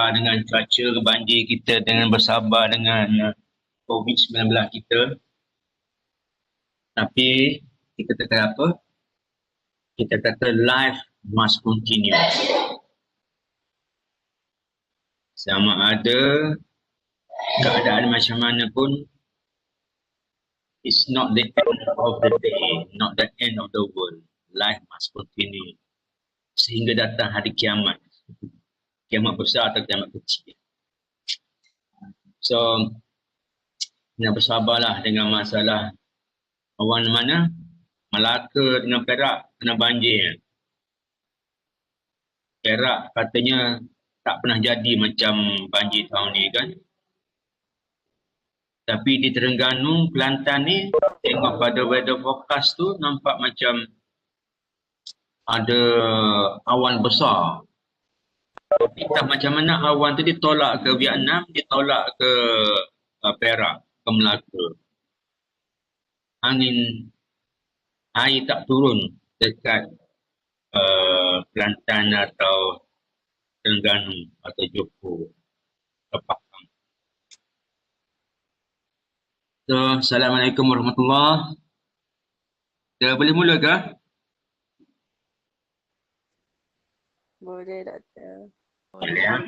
dengan cuaca banjir kita, dengan bersabar dengan COVID-19 kita. Tapi kita kata apa? Kita kata life must continue. Sama ada keadaan macam mana pun, it's not the end of the day, not the end of the world. Life must continue. Sehingga datang hari kiamat. Kiamat besar atau kiamat kecil. So, nak bersabarlah dengan masalah awan mana? Melaka dengan Perak kena banjir. Perak katanya tak pernah jadi macam banjir tahun ni kan. Tapi di Terengganu, Kelantan ni, tengok pada weather forecast tu nampak macam ada awan besar. Entah macam mana awan tu ditolak ke Vietnam, ditolak ke Perak, ke Melaka. Angin, air tak turun dekat Kelantan atau Terengganu atau Johor. Terpakang. So, Assalamualaikum warahmatullahi. Dah boleh mula ke? Boleh, Doktor. Boleh ya.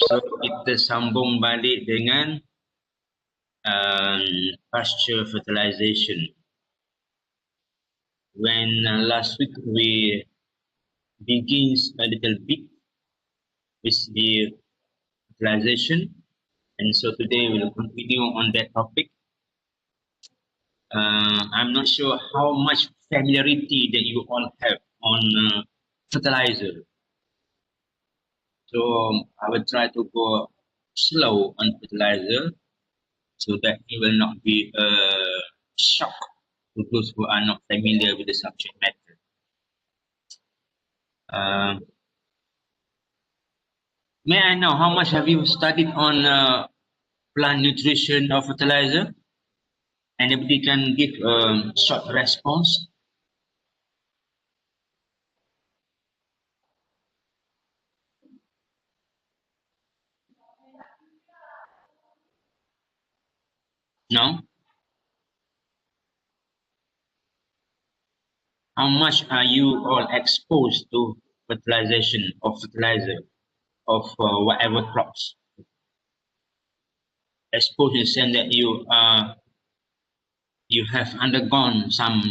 So, kita sambung balik dengan pasture fertilization. When last week we begins a little bit with the fertilization, and so today we'll continue on that topic. I'm not sure how much familiarity that you all have on fertilizer. So I will try to go slow on fertilizer so that it will not be a shock to those who are not familiar with the subject matter. May I know how much have you studied on plant nutrition or fertilizer? Anybody can give a short response? No? How much are you all exposed to fertilization or fertilizer of whatever crops? Exposed in the sense that you have undergone some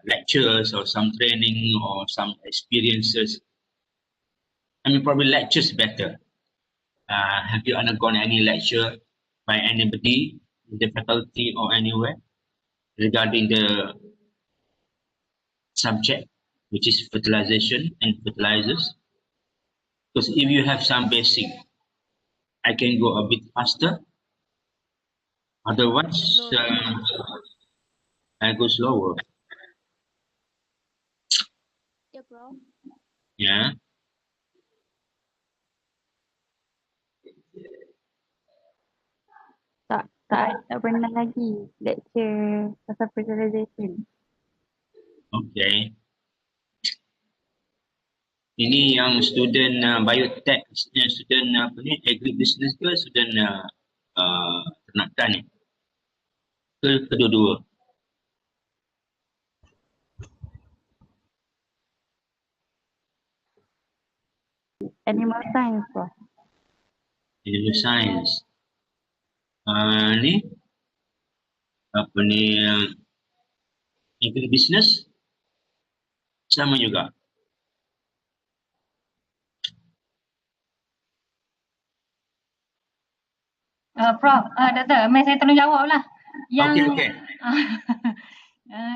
lectures or some training or some experiences. I mean, probably lectures better. Have you undergone any lecture by anybody in the faculty or anywhere regarding the subject, which is fertilization and fertilizers? Because if you have some basic, I can go a bit faster. Otherwise, I go slower. Yeah, bro. Yeah. Tak pernah lagi lecture pasal fertilization. Okay. Ini yang student biotech, student apa ni, agribusiness ke, student ternakan ni? Kedua-dua? Animal science, Prof. Animal science. Ni apa ni, agribusiness sama juga. Prof, Doktor, saya tolong jawab lah. Yang Okay.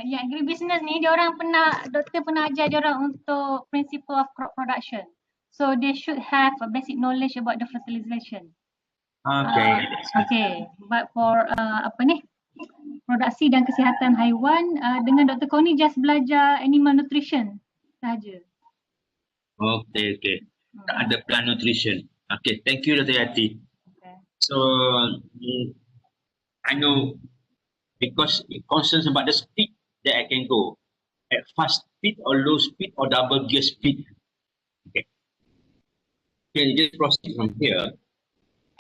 yang agribusiness ni, Doktor pernah ajar dia orang untuk principle of crop production. So they should have a basic knowledge about the fertilization. Okay. But for produksi dan kesihatan haiwan, dengan Dr. Koni just belajar animal nutrition sahaja. Okay. Tak ada plant nutrition. Okay, thank you Dr. Yati. Okay. So, I know because it concerns about the speed that I can go. At fast speed or low speed or double gear speed. Okay. Okay, just proceed from here.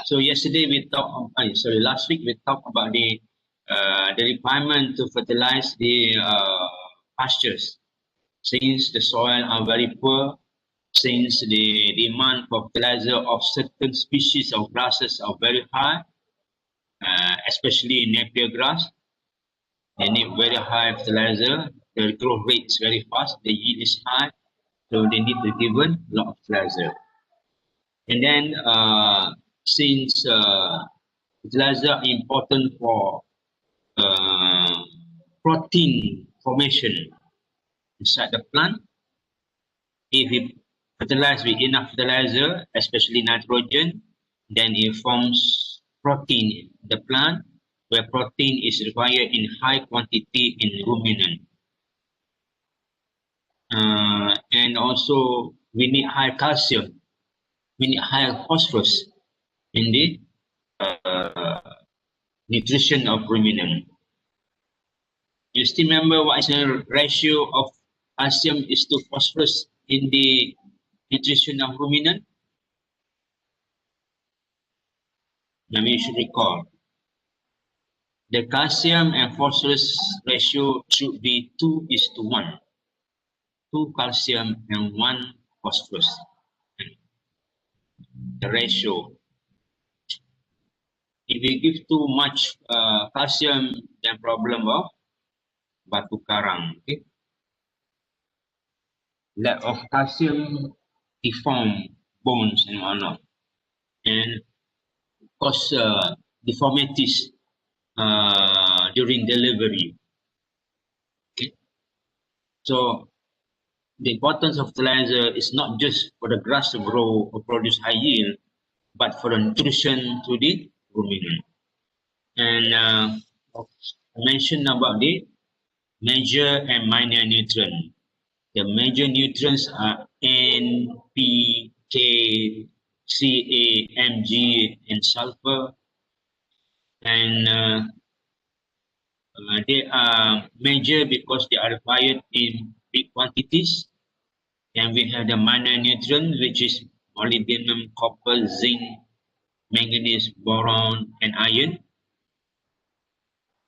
So yesterday we talked, last week we talked about the requirement to fertilize the pastures. Since the soil are very poor, since the demand for fertilizer of certain species of grasses are very high, especially napier grass, they need very high fertilizer. The growth rate is very fast, the yield is high, so they need to give a lot of fertilizer. And then since fertilizer are important for protein formation inside the plant, if we fertilize with enough fertilizer, especially nitrogen, then it forms protein in the plant, where protein is required in high quantity in ruminant. And also we need high calcium, we need high phosphorus in the nutrition of ruminant. You still remember what is the ratio of calcium is to phosphorus in the nutrition of ruminant? Maybe you should recall. The calcium and phosphorus ratio should be 2:1. 2 calcium and 1 phosphorus. The ratio. If we give too much calcium, then problem of batu karang. Okay? Lack of calcium deform bones and whatnot, and cause deformities during delivery. Okay? So the importance of fertilizer is not just for the grass to grow or produce high yield, but for the nutrition to the ruminant. And I mentioned about the major and minor nutrient. The major nutrients are N, P, K, Ca, Mg, and sulfur. And they are major because they are required in big quantities. And we have the minor nutrient, which is molybdenum, copper, zinc, manganese, boron, and iron.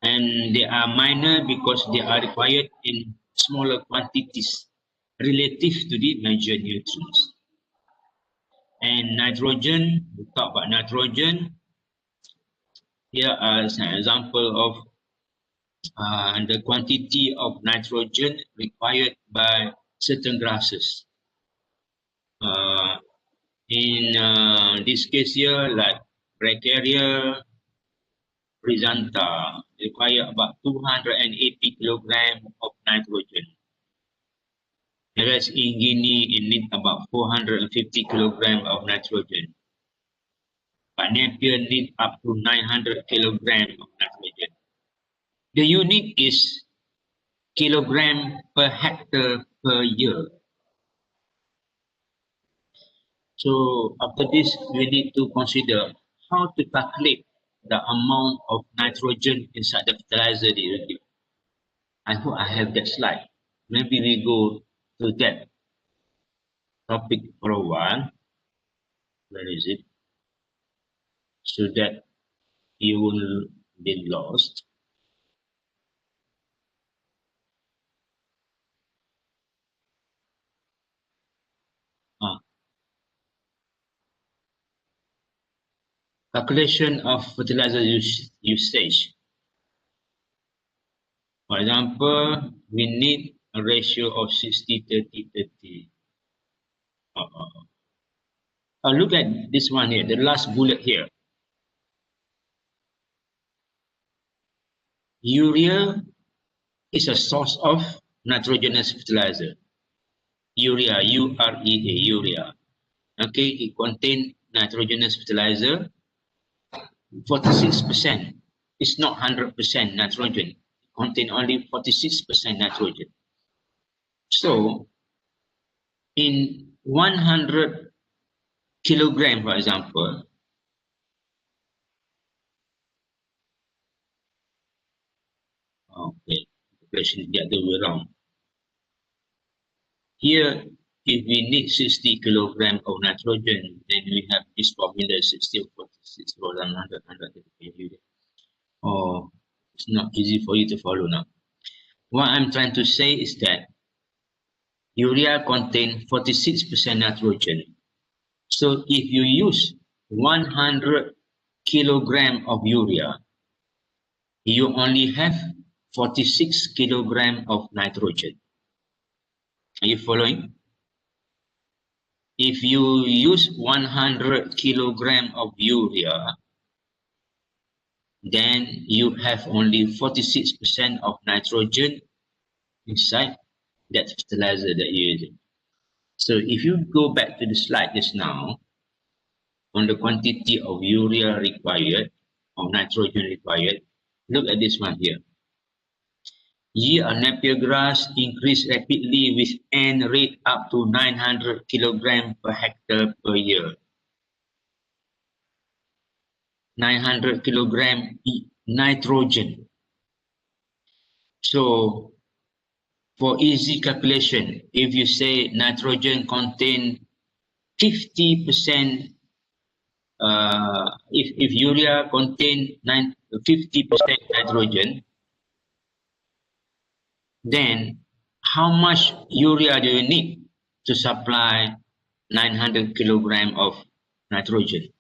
And they are minor because they are required in smaller quantities relative to the major nutrients. And nitrogen, we talk about nitrogen. Here is an example of the quantity of nitrogen required by certain grasses. In this case here, like Bracharia brisanta, require about 280 kilograms of nitrogen. Whereas in Guinea, it needs about 450 kilograms of nitrogen. But Napier needs up to 900 kilograms of nitrogen. The unit is kilogram per hectare per year. So after this, we need to consider how to calculate the amount of nitrogen inside the fertilizer that you give. I hope I have that slide. Maybe we go to that topic for a while. Where is it? So that you will be lost. Calculation of fertilizer usage. For example, we need a ratio of 60-30-30. Look at this one here, the last bullet here. Urea is a source of nitrogenous fertilizer. Urea, U-R-E-A, urea. Okay, it contains nitrogenous fertilizer. 46%. It's not 100% nitrogen. It contains only 46% nitrogen. So, in 100 kilogram, for example, okay, the question is the other way around. Here if we need 60 kilograms of nitrogen, then we have this formula 60 or 46 or 100 urea. Oh, it's not easy for you to follow now. What I'm trying to say is that urea contains 46% nitrogen. So if you use 100 kilogram of urea, you only have 46 kilogram of nitrogen. Are you following? If you use 100 kilogram of urea, then you have only 46% of nitrogen inside that fertilizer that you're using. So if you go back to the slide just now, on the quantity of urea required, or nitrogen required, look at this one here. Yield of Napier grass increased rapidly with N rate up to 900 kg per hectare per year. 900 kg nitrogen. So for easy calculation, if you say nitrogen contain 50%, if urea contain 50% nitrogen, then how much urea do you need to supply 900 kilogram of nitrogen?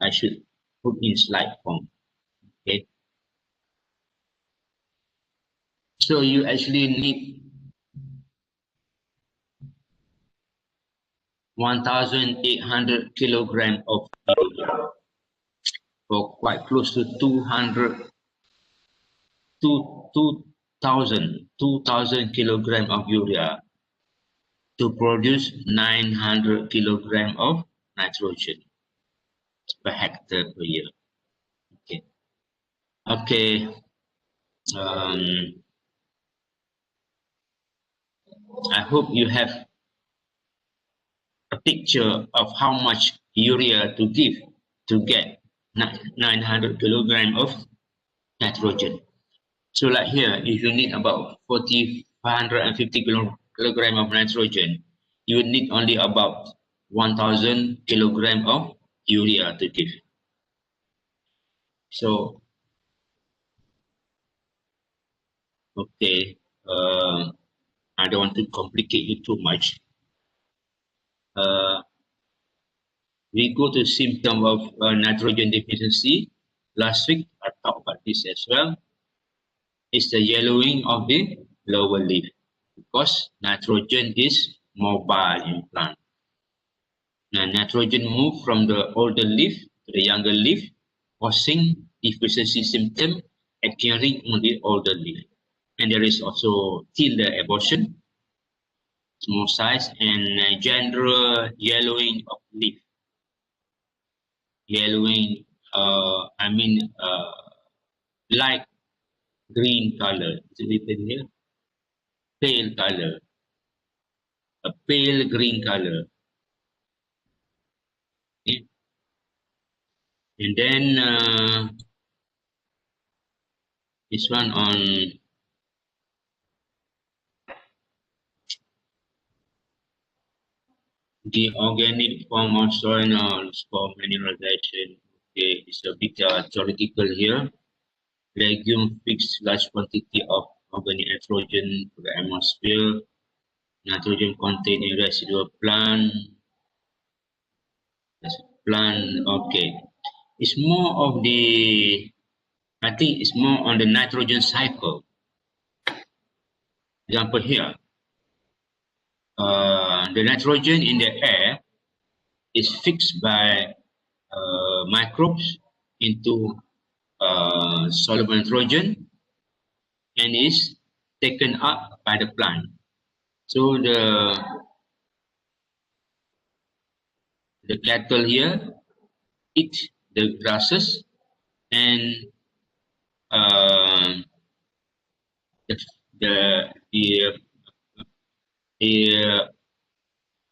I should put in slide form. Okay. So you actually need 1,800 kilogram of urea, or quite close to 2,000 kilogram of urea to produce 900 kilogram of nitrogen per hectare per year. Okay. Okay. I hope you have a picture of how much urea to give to get 900 kilogram of nitrogen. So like here, if you need about 550 kilogram of nitrogen, you would need only about 1,000 kilogram of urea to give. So, okay, I don't want to complicate you too much. We go to symptom of nitrogen deficiency. Last week, I talked about this as well. It's the yellowing of the lower leaf because nitrogen is mobile in plant. Now, nitrogen moves from the older leaf to the younger leaf, causing deficiency symptom appearing on the older leaf. And there is also tiller abortion, small size, and general yellowing of leaf. Yellowing, light green color. Is it written here? Pale color. A pale green color. Okay. And then this one on the organic form of soil knowledge for mineralization. Okay, it's a bit theoretical here. Legume fix large quantity of organic nitrogen to the atmosphere. Nitrogen contained in residual plant. Okay. It's more of the, I think it's more on the nitrogen cycle. Example here. The nitrogen in the air is fixed by microbes into soluble nitrogen and is taken up by the plant. So the cattle here eat the grasses and the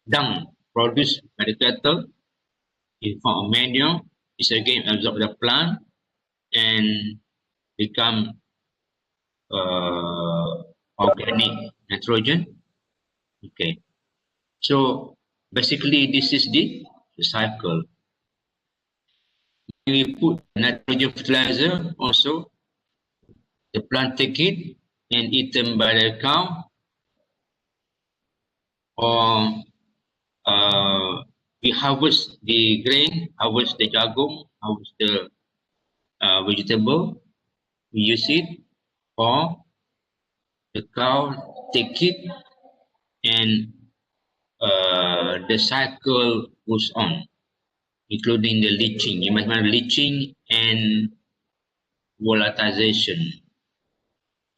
dung produced by the cattle in form of manure is again absorbed by the plant and become organic nitrogen, Okay. So basically this is the cycle. When we put nitrogen fertilizer also, the plant take it and eaten by the cow, or we harvest the grain, harvest the jagung, harvest the vegetable, we use it, or the cow take it and the cycle goes on, including the leaching. You must remember leaching and volatilization,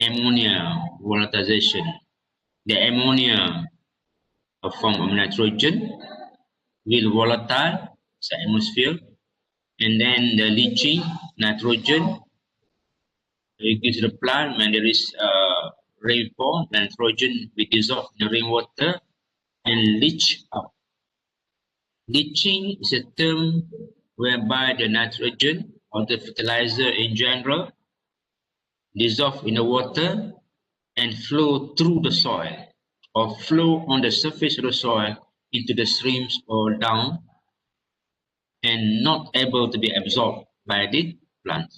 ammonia volatilization. The ammonia, a form of nitrogen, will volatile the atmosphere, and then the leaching nitrogen, it gives the plant when there is rainfall, nitrogen will dissolve in the rainwater and leach out. Leaching is a term whereby the nitrogen or the fertilizer in general dissolve in the water and flow through the soil or flow on the surface of the soil into the streams or down and not able to be absorbed by the plant.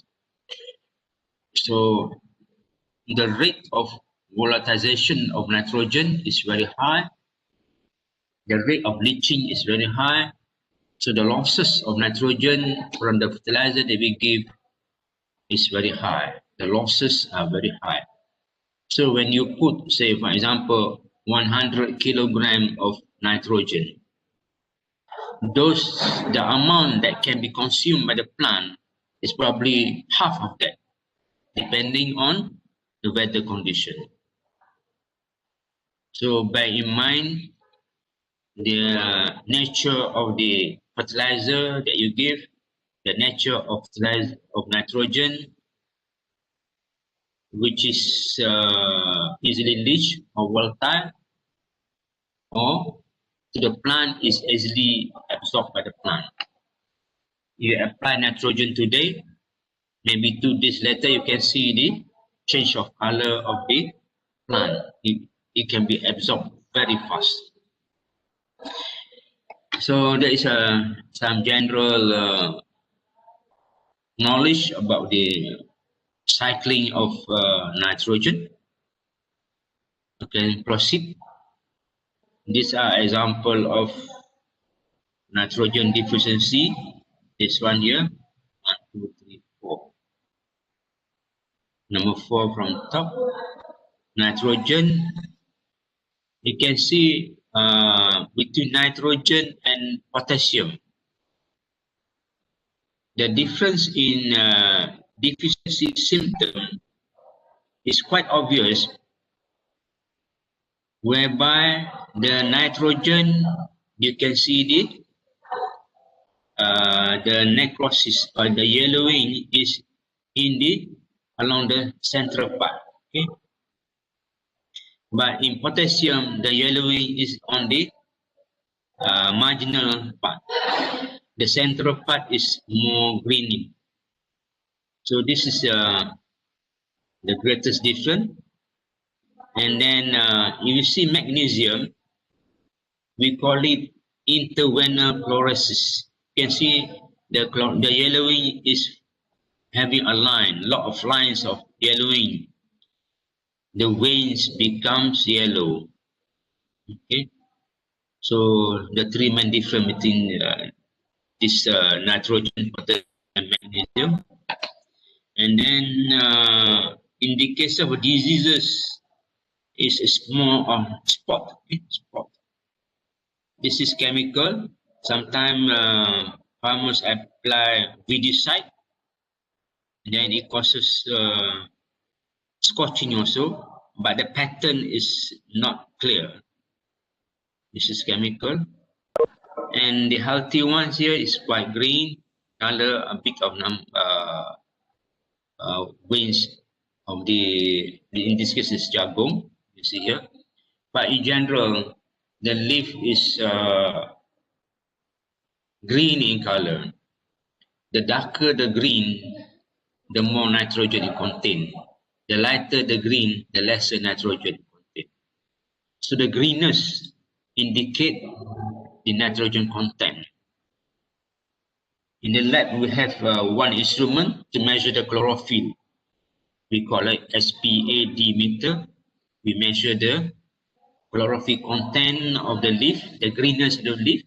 So the rate of volatilization of nitrogen is very high. The rate of leaching is very high. So the losses of nitrogen from the fertilizer that we give is very high. The losses are very high. So when you put, say, for example, 100 kilogram of nitrogen, the amount that can be consumed by the plant is probably half of that, depending on the weather condition. So bear in mind the nature of the fertilizer that you give, the nature of nitrogen, which is easily leached or volatile, or to the plant is easily absorbed by the plant. You apply nitrogen today, maybe 2 days later you can see the change of color of the plant. It can be absorbed very fast. So there is some general knowledge about the cycling of nitrogen. Okay, proceed. These are example of nitrogen deficiency. This one here, 1, 2, 3, 4. Number 4 from top. Nitrogen. You can see between nitrogen and potassium, the difference in deficiency symptom is quite obvious, whereby the nitrogen, you can see the necrosis or the yellowing is along the central part. Okay, but in potassium, the yellowing is on the marginal part. The central part is more greeny. So this is the greatest difference. And then if you see magnesium, we call it interveinal fluorescence. You can see the yellowing is having a line, lot of lines of yellowing. The veins becomes yellow. Okay, so the three main difference between this nitrogen, potassium, and magnesium. And then in the case of diseases, it's more of spot. Okay? Spot. This is chemical. Sometimes farmers apply weedicide, and then it causes scorching also, but the pattern is not clear. This is chemical. And the healthy ones here is quite green color, a bit of veins of in this case is jagung, you see here. But in general, the leaf is green in color. The darker the green, the more nitrogen it contains. The lighter the green, the lesser nitrogen it contains. So the greenness indicate the nitrogen content. In the lab, we have one instrument to measure the chlorophyll. We call it SPAD meter. We measure the chlorophyll content of the leaf, the greenness of the leaf.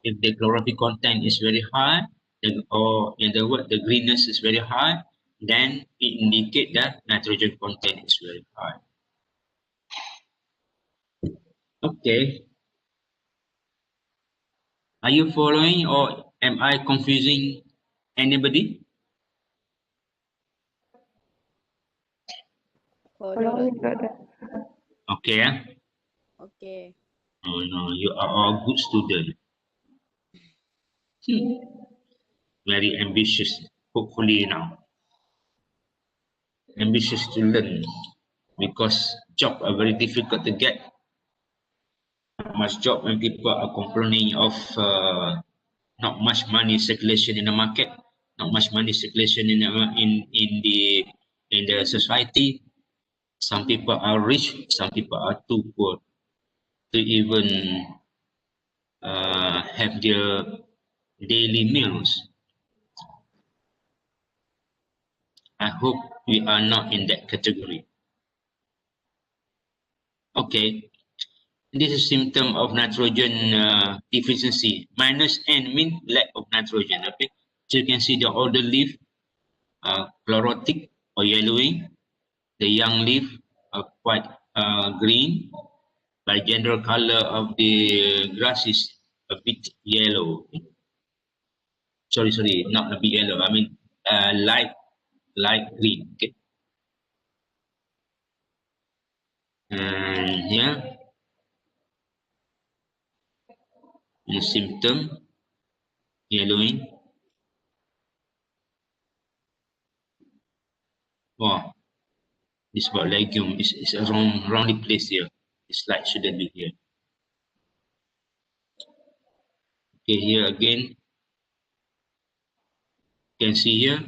If the chlorophyll content is very high, or in the word the greenness is very high, then it indicates that nitrogen content is very high. Okay. Are you following, or am I confusing anybody? Following, Doctor. Okay. Okay. Oh no, you are all good student. Very ambitious. Hopefully now. Ambitious to learn, because jobs are very difficult to get. Not much job when people are complaining of not much money circulation in the market, not much money circulation in the society. Some people are rich, some people are too poor to even have their daily meals. I hope we are not in that category. Okay, this is symptom of nitrogen deficiency. Minus N means lack of nitrogen. Okay, so you can see the older leaf chlorotic or yellowing. The young leaf are quite green. By general color of the grass is a bit yellow. Sorry, not a bit yellow. I mean light green. Okay, and here the symptom yellowing. Wow, this about legume is a wrongly placed here. The slide shouldn't be here. Okay, here again, you can see here,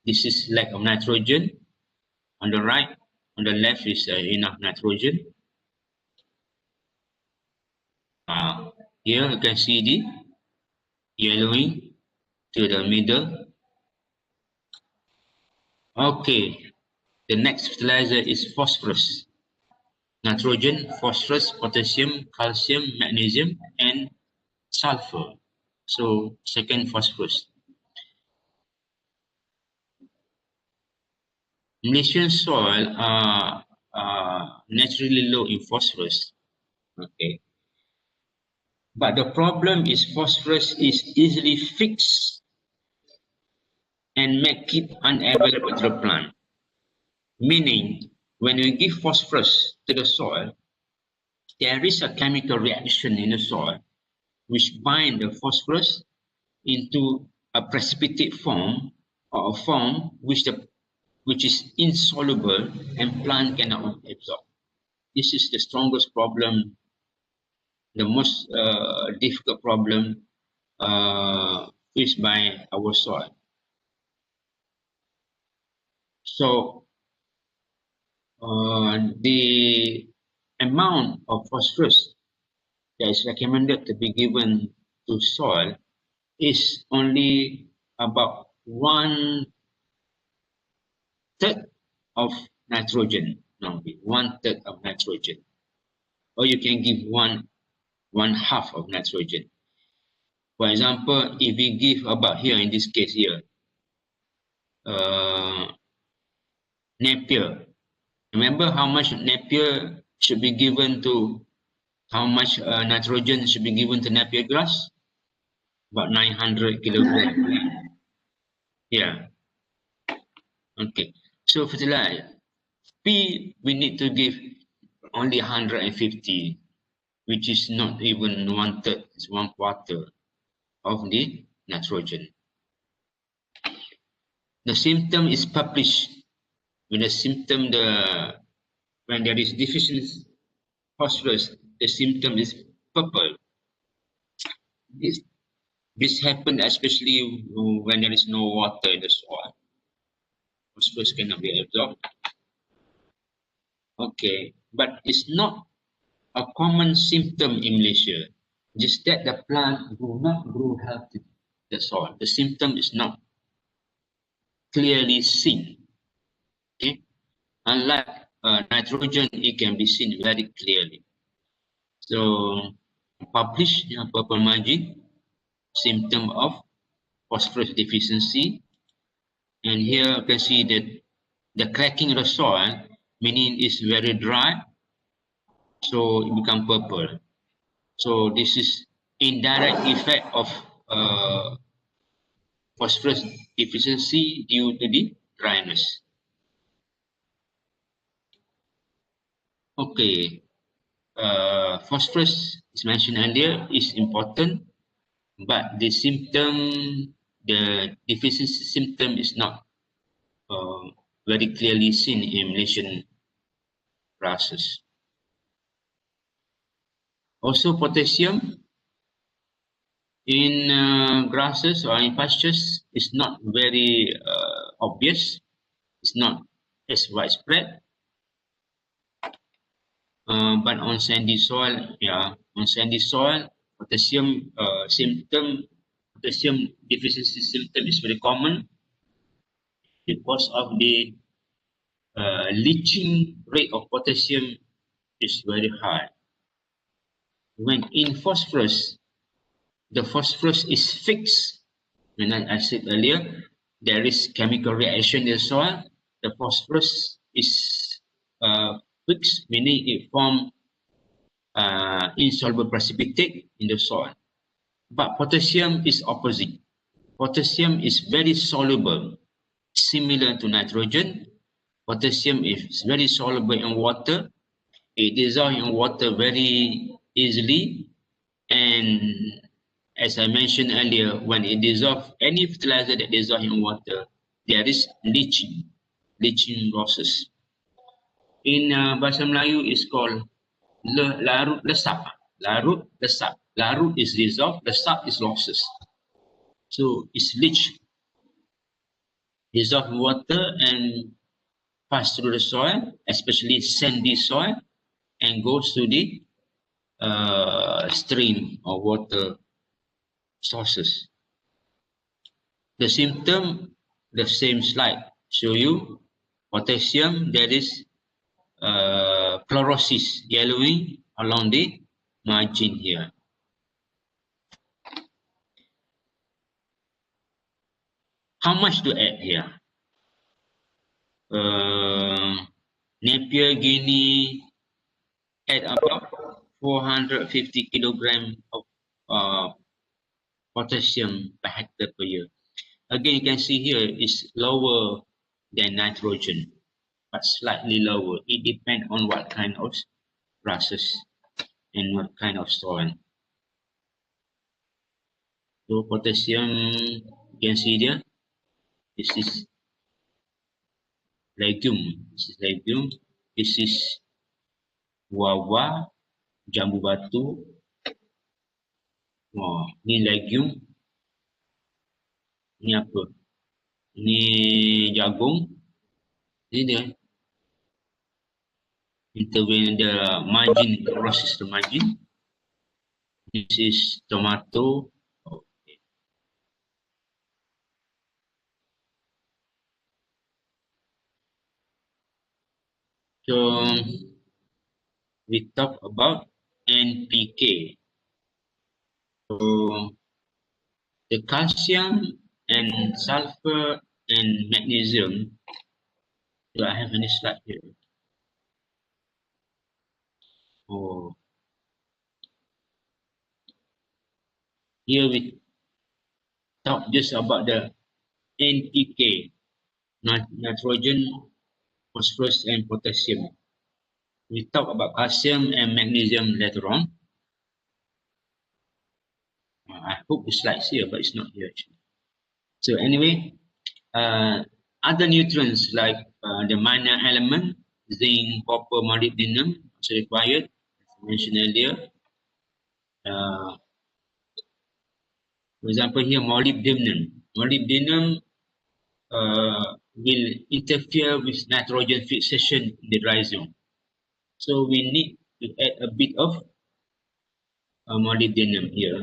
this is lack of nitrogen. On the right, on the left is enough nitrogen. Here you can see the yellowing to the middle. Okay, the next fertilizer is phosphorus. Nitrogen, phosphorus, potassium, calcium, magnesium, and sulfur. So second, phosphorus. Malaysian soil are naturally low in phosphorus. Okay, but the problem is phosphorus is easily fixed and may keep unavailable to the plant. Meaning, when we give phosphorus to the soil, there is a chemical reaction in the soil which bind the phosphorus into a precipitate form, or a form which is insoluble and plant cannot absorb. This is the strongest problem, the most difficult problem faced by our soil. So the amount of phosphorus that is recommended to be given to soil is only about 1/3 of nitrogen, normally 1/3 of nitrogen, or you can give one half of nitrogen. For example, if we give about here, in this case here, Napier. Remember how much Napier should be given to, how much nitrogen should be given to Napier grass? About 900 kilograms. Yeah. Okay. So fertilizer P, we need to give only 150, which is not even 1/3, it's 1/4 of the nitrogen. The symptom is published when when there is deficient phosphorus, the symptom is purple. This happens especially when there is no water in the soil. Phosphorus cannot be absorbed. Okay, but it's not a common symptom in Malaysia is that the plant do not grow healthy. That's all. The symptom is not clearly seen. Okay, unlike nitrogen, it can be seen very clearly. So, published purple margin symptom of phosphorus deficiency, and here you can see that the cracking of the soil, meaning it's very dry, so it become purple. So this is indirect effect of phosphorus deficiency due to the dryness. Okay, phosphorus, as mentioned earlier, is important, but the symptom, the deficiency symptom is not very clearly seen in Malaysian grasses. Also, potassium in grasses or in pastures is not very obvious. It's not as widespread. But on sandy soil, on sandy soil, potassium potassium deficiency symptom is very common because of the leaching rate of potassium is very high. When in phosphorus, the phosphorus is fixed. When I said earlier, there is chemical reaction in the soil. The phosphorus is fixed, meaning it forms insoluble precipitate in the soil. But potassium is opposite. Potassium is very soluble, similar to nitrogen. Potassium is very soluble in water. It dissolves in water very easily, and as I mentioned earlier, when it dissolves, any fertilizer that dissolves in water, there is leaching losses. In bahasa Melayu, it's called larut lesap. Larut lesap. Larut is dissolved, lesap is losses. So it's leached, dissolved in water and pass through the soil, especially sandy soil, and goes to the stream or water sources. The symptom, the same slide show you potassium, there is chlorosis, yellowing along the margin here. How much to add here? Napier Guinea add about 450 kilogram of potassium per hectare per year. Again, you can see here is lower than nitrogen, but slightly lower. It depends on what kind of grasses and what kind of soil. So potassium, you can see there, this is legume. This is legume. This is guava, jambu batu. Oh, ni legume. Ni apa? Ni jagung. Ini dia. Intervene the margin, process the margin. This is tomato. Okay. So we talk about NPK. So the calcium and sulfur and magnesium. Do I have any slide here? Oh, here we talk just about the NPK, nitrogen, phosphorus, and potassium. We talk about calcium and magnesium later on. I hope the slide's here, but it's not here actually. So anyway, other nutrients like the minor element, zinc, copper, molybdenum, also required, as I mentioned earlier. For example, here molybdenum. Molybdenum will interfere with nitrogen fixation in the rhizome. So we need to add a bit of molybdenum here.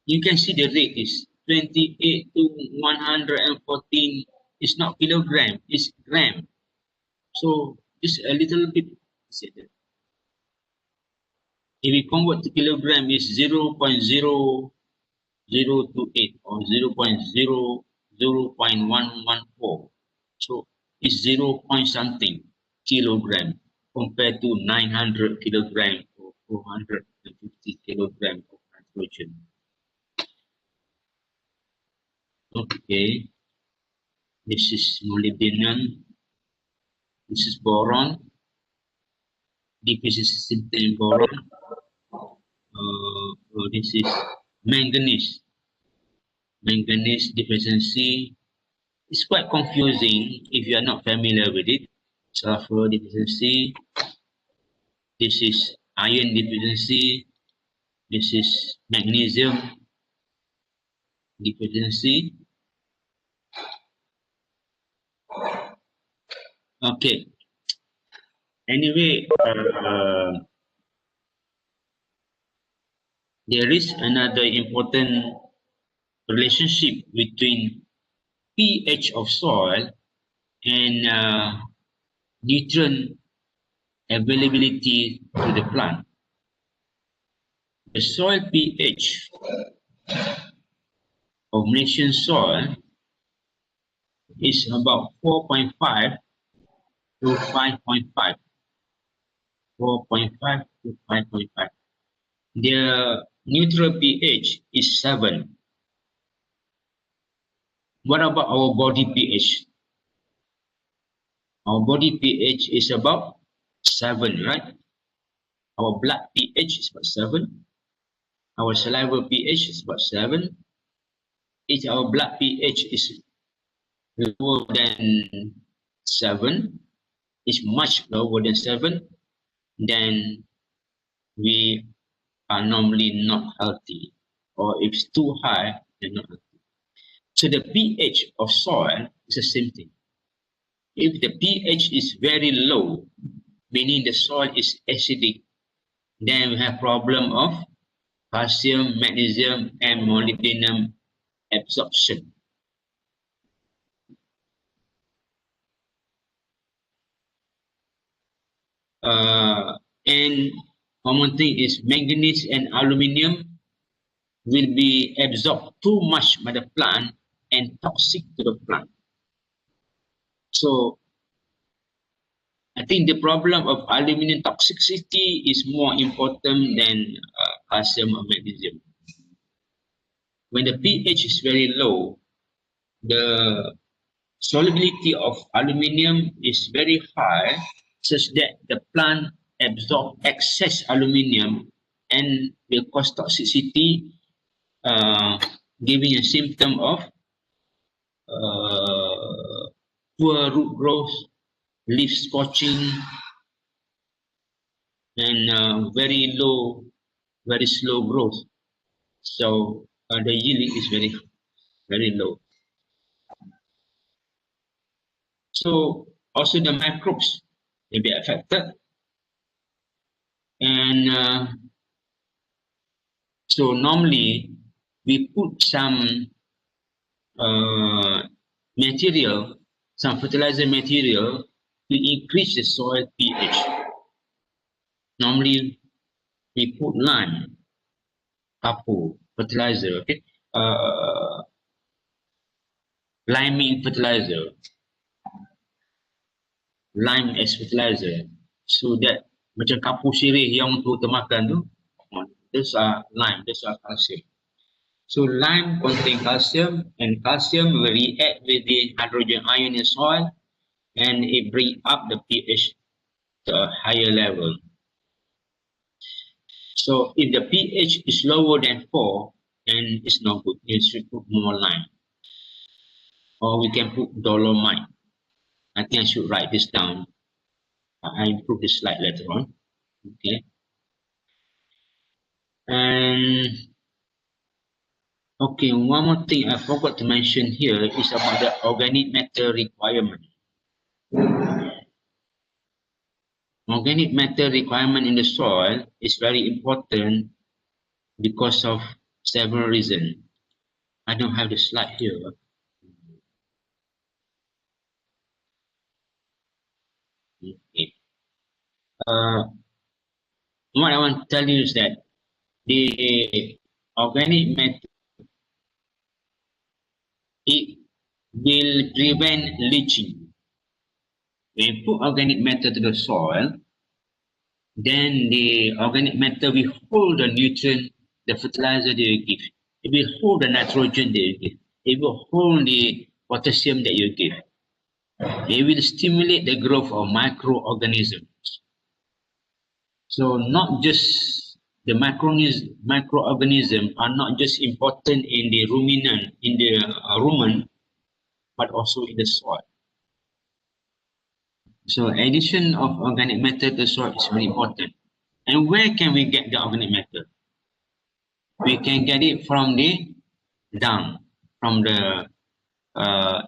You can see the rate is 28 to 114. It's not kilogram, it's gram. So just a little bit. If we convert to kilogram, is 0.0028 or 0.114. So it's 0 point something kilogram compared to 900 kilogram or 450 kilogram of nitrogen. Okay, this is molybdenum. This is boron. Deficiency symptom in boron. This is manganese. Manganese deficiency. It's quite confusing if you are not familiar with it. Sulfur deficiency. This is iron deficiency. This is magnesium deficiency. Okay. Anyway, there is another important relationship between pH of soil and nutrient availability to the plant. The soil pH of Malaysian soil is about 4.5 to 5.5. 4.5 to 5.5. The neutral pH is 7. What about our body pH? Our body pH is about 7, right? Our blood pH is about 7. Our saliva pH is about 7. If our blood pH is lower than 7, is much lower than 7, then we are normally not healthy. Or if it's too high, then not healthy. So the pH of soil is the same thing. If the pH is very low, meaning the soil is acidic, then we have problem of calcium, magnesium, and molybdenum absorption. And common thing is manganese and aluminium will be absorbed too much by the plant and toxic to the plant. So I think the problem of aluminum toxicity is more important than calcium or magnesium. When the pH is very low, the solubility of aluminium is very high, such that the plant absorbs excess aluminium and will cause toxicity, giving a symptom of poor root growth, leaf scorching, and very slow growth. So the yielding is very low. So also the microbes may be affected, and so normally we put some material, some fertilizer material to increase the soil pH. Normally we put lime, kapu, fertilizer, okay, liming fertilizer, lime as fertilizer, so that macam kapu sirih yang untuk termakan tu, those are lime, those are calcium. So lime contains calcium, and calcium will react with the hydrogen ion in soil, and it brings up the pH to a higher level. So if the pH is lower than 4, then it's not good. You should put more lime. Or we can put dolomite. I think I should write this down. I improve this slide later on. Okay. And okay, one more thing I forgot to mention here is about the organic matter requirement. organic matter requirement in the soil is very important because of several reasons. I don't have the slide here. Okay. What I want to tell you is that the organic matter, it will prevent leaching. When you put organic matter to the soil, then the organic matter will hold the nutrient, the fertilizer that you give. It will hold the nitrogen that you give. It will hold the potassium that you give. It will stimulate the growth of microorganisms. So not just the microorganisms are not just important in the ruminant, in the rumen, but also in the soil. So addition of organic matter to the soil is very important. And where can we get the organic matter? We can get it from the dung, from the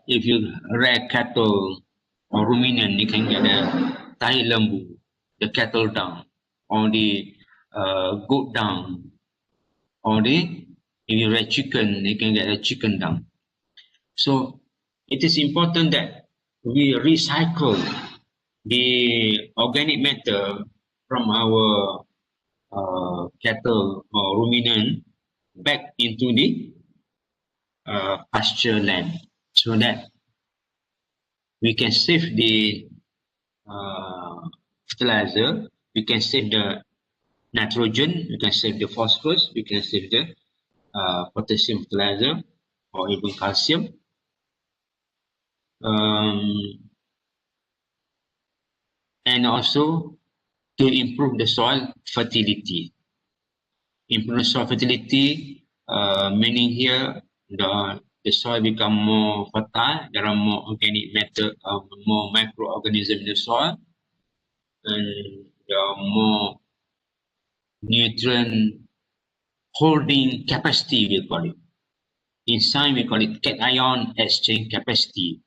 if you rear cattle or ruminant, you can get the tai lembu, the cattle dung, or the goat dung, or the if you rear chicken, you can get a chicken dung. So it is important that we recycle the organic matter from our cattle or ruminant back into the pasture land, so that we can save the fertilizer, we can save the nitrogen, we can save the phosphorus, we can save the potassium fertilizer or even calcium. And also to improve the soil fertility. Improve the soil fertility, meaning here the soil become more fertile, there are more organic matter, more microorganisms in the soil, and there are more nutrient holding capacity, we call it. In science, we call it cation exchange capacity,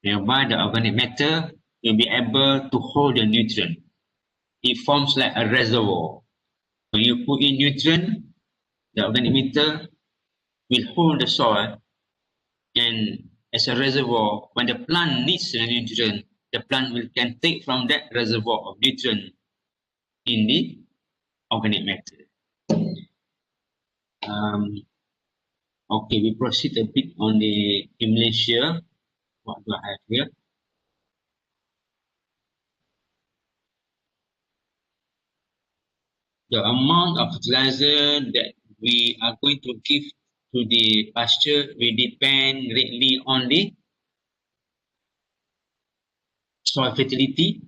whereby the organic matter will be able to hold the nutrient. It forms like a reservoir. When you put in nutrient, the organic matter will hold the soil, and as a reservoir, when the plant needs the nutrient, the plant can take from that reservoir of nutrient in the organic matter. Okay, we proceed a bit on the in Malaysia. What do I have here? The amount of fertilizer that we are going to give to the pasture will depend greatly on the soil fertility,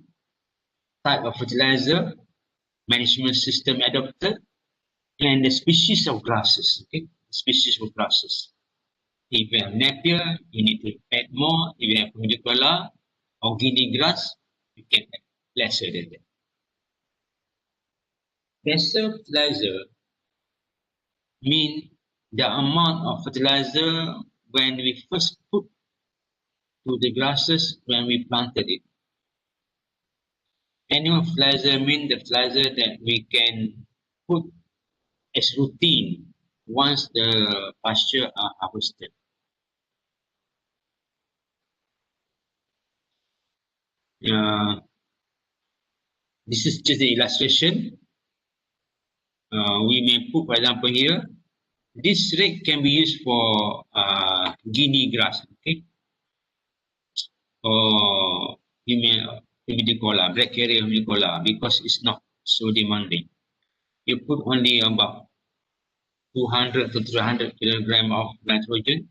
type of fertilizer, management system adopted, and the species of grasses. Okay, species of grasses. If you have Napier, you need to add more. If you have Humidicola or Guinea grass, you can add lesser than that. Lesser fertilizer mean the amount of fertilizer when we first put to the grasses when we planted it. Annual fertilizer means the fertilizer that we can put as routine once the pasture are harvested. This is just the illustration. We may put, for example, here, this rate can be used for Guinea grass, okay? Or Humidicola, black carrier Humidicola, because it's not so demanding. You put only about 200 to 300 kilogram of nitrogen,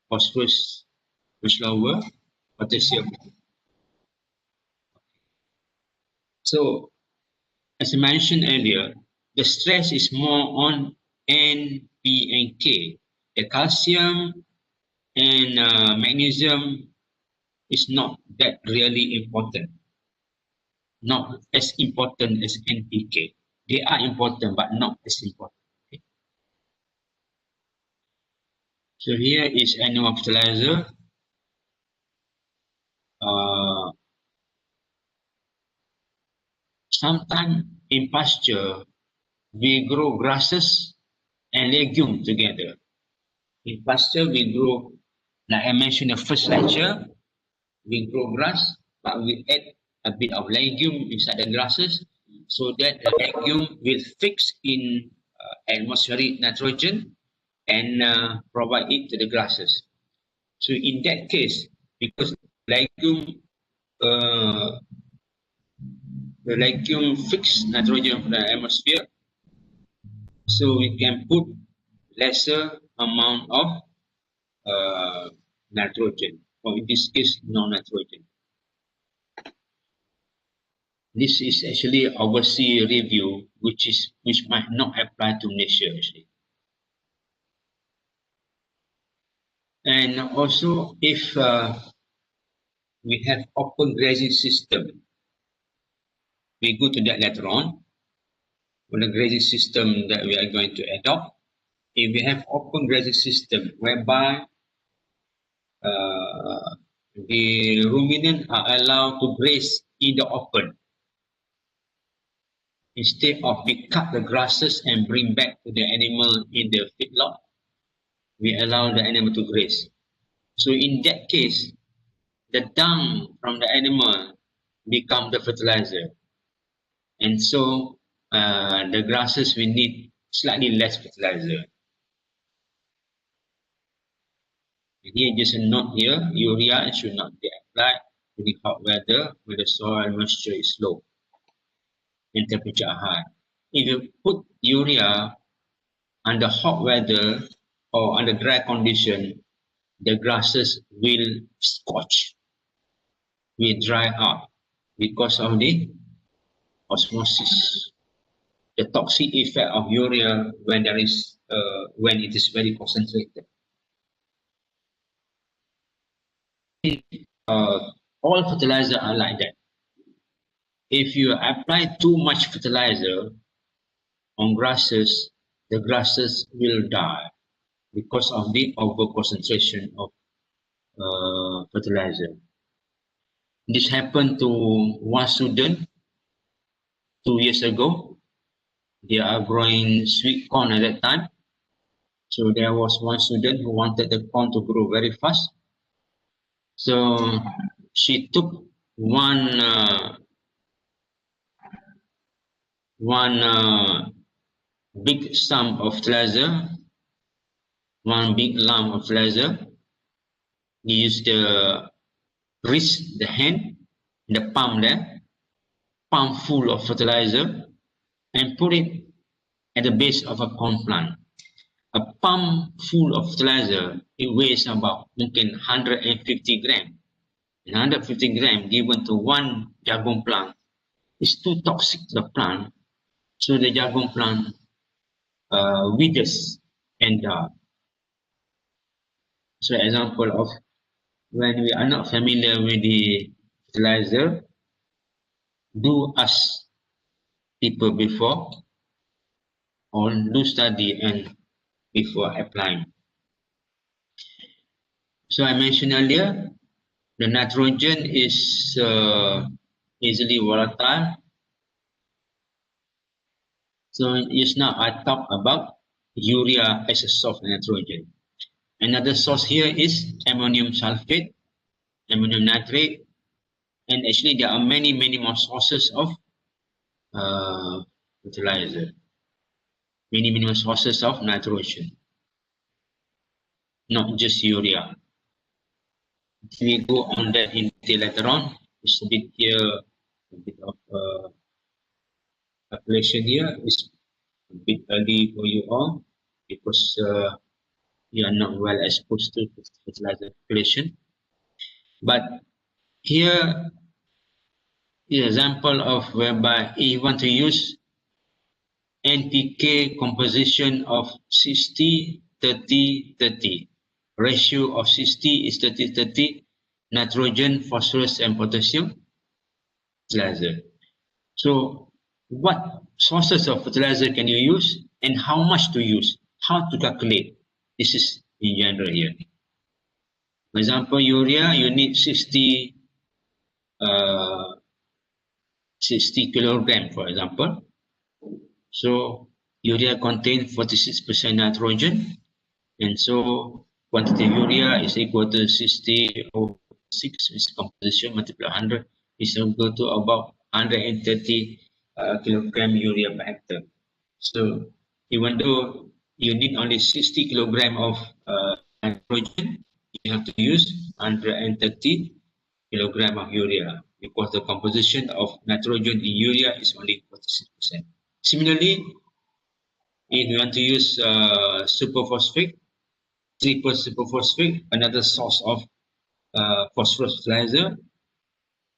phosphorus much lower, potassium. So, as I mentioned earlier, the stress is more on N, P, and K. The calcium and magnesium is not that really important. Not as important as NPK. They are important, but not as important. Okay. So here is annual fertilizer. sometimes in pasture, we grow grasses and legumes together. In pasture, we grow, like I mentioned in the first lecture, we grow grass, but we add a bit of legume inside the grasses so that the legume will fix in atmospheric nitrogen and provide it to the grasses. So in that case, because legume, uh, the legume fix nitrogen from the atmosphere, so we can put lesser amount of nitrogen, or in this case, no nitrogen. This is actually overseas review, which might not apply to Malaysia actually. And also, if we have open grazing system, we go to that later on. For the grazing system that we are going to adopt, if we have open grazing system whereby the ruminant are allowed to graze in the open, instead of we cut the grasses and bring back to the animal in the feedlot, we allow the animal to graze. So in that case, the dung from the animal become the fertilizer. And so the grasses will need slightly less fertilizer. Here, just a note here, urea should not be applied during hot weather when the soil moisture is low and temperature are high. If you put urea under hot weather or under dry condition, the grasses will scorch, will dry up because of the osmosis, the toxic effect of urea when it is very concentrated. All fertilizer are like that. If you apply too much fertilizer on grasses, the grasses will die because of the over concentration of fertilizer. This happened to one student 2 years ago. They are growing sweet corn at that time. So there was one student who wanted the corn to grow very fast. So she took one big sum of fertilizer, one big lump of fertilizer. He used the wrist, the hand, the palm there, palm full of fertilizer, and put it at the base of a corn plant. A palm full of fertilizer, it weighs about mungkin 150 gram. 150 gram given to one jagung plant is too toxic to the plant, so the jagung plant withers and die. So example of when we are not familiar with the fertilizer, do ask people before or do study and before applying. So I mentioned earlier, the nitrogen is easily volatile. So just now I talked about urea as a source of nitrogen. Another source here is ammonium sulfate, ammonium nitrate, and actually there are many more sources of fertilizer, many more sources of nitrogen, not just urea. We go on that in detail later on. It's a bit here, a bit of calculation here. It's a bit early for you all because you are not well exposed to fertilizer calculation. But here is an example of whereby if you want to use NPK composition of 60, 30, 30. Ratio of 60 is 30, 30. Nitrogen, phosphorus, and potassium fertilizer. So what sources of fertilizer can you use and how much to use? How to calculate? This is in general here. For example, urea, you need 60 60 kilogram, for example. So urea contains 46% nitrogen, and so quantity of urea is equal to 60 over 6 is composition multiplied 100 is equal to about 130 kilogram urea per hectare. So even though you need only 60 kilogram of nitrogen, you have to use 130 kilogram of urea because the composition of nitrogen in urea is only 46%. Similarly, if you want to use superphosphate, triple superphosphate, another source of phosphorus fertilizer,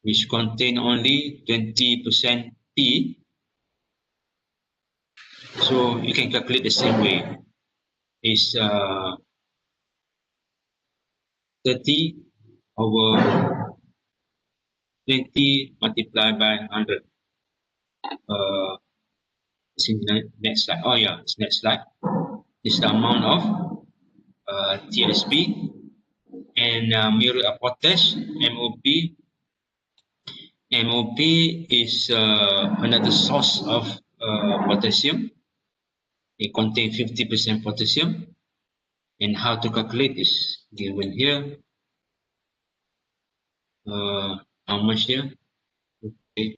which contain only 20% P, so you can calculate the same way. It's 30 over 20 multiplied by 100. It's in the next slide. Oh yeah, it's next slide. This is the amount of TSP and muriate of potash, MOP. MOP is another source of potassium. It contains 50% potassium. And how to calculate is given here. How much here? Okay.